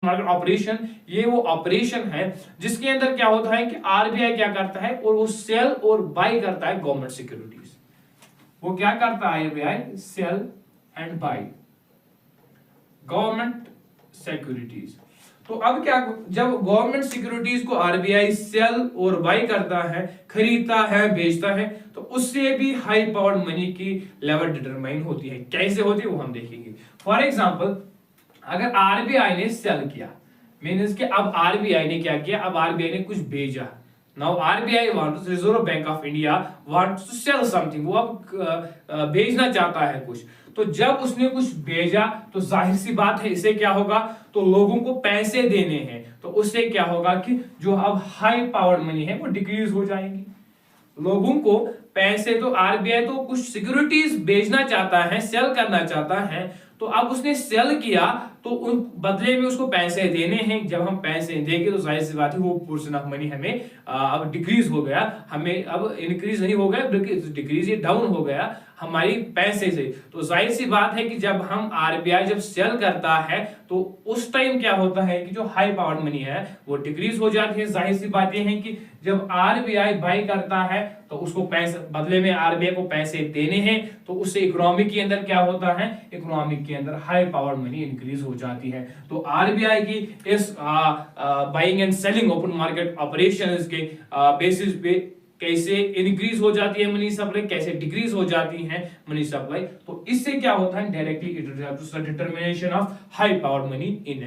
Market operation, ये वो operation है जिसके अंदर क्या होता है कि आरबीआई क्या करता है और वो सेल और बाय करता है गवर्नमेंट सिक्योरिटीज। वो क्या करता है RBI? Sell and buy government securities. तो अब क्या, जब गवर्नमेंट सिक्योरिटीज को आरबीआई सेल और बाय करता है, खरीदता है, बेचता है, तो उससे भी हाई पावर्ड मनी की लेवल डिटरमाइन होती है। कैसे होती है वो हम देखेंगे। फॉर एग्जांपल, अगर आरबीआई ने सेल किया, मीन्स कि अब आरबीआई ने क्या किया, अब आरबीआई ने कुछ भेजा। Now RBI wants, reserve bank of India wants to sell something, वो अब भेजना चाहता है कुछ। तो जब उसने कुछ भेजा तो जाहिर सी बात है इसे क्या होगा, तो लोगों को पैसे देने हैं, तो उससे क्या होगा कि जो अब हाई पावर्ड मनी है वो डिक्रीज हो जाएंगी। लोगों को पैसे, तो आरबीआई तो कुछ सिक्योरिटीज बेचना चाहता है, सेल करना चाहता है, तो अब उसने सेल किया तो उन बदले में उसको पैसे देने हैं। जब हम पैसे देंगे तो जाहिर सी बात है वो पोर्शन ऑफ मनी हमें अब डिक्रीज हो गया, हमें अब इंक्रीज नहीं हो गया बल्कि डिक्रीज, ये डाउन हो गया हमारी पैसे से। तो जाहिर सी बात है कि जब हम आरबीआई जब सेल करता है तो उस टाइम क्या होता है कि जो हाई पावर्ड मनी है वो डिक्रीज हो जाती है। जाहिर सी बात है कि जब आरबीआई बाय करता है तो उसको पैसे बदले में आरबीआई को पैसे देने हैं, तो उससे इकोनॉमी के अंदर क्या होता है, इकोनॉमी के अंदर हाई पावर्ड मनी इंक्रीज हो जाती है। तो आरबीआई की इस buying and selling open market operations के बेसिस पे कैसे इंक्रीज हो जाती है मनी सप्लाई, कैसे डिक्रीज हो जाती है मनी सप्लाई, तो इससे क्या होता है directly it determination of high powered money in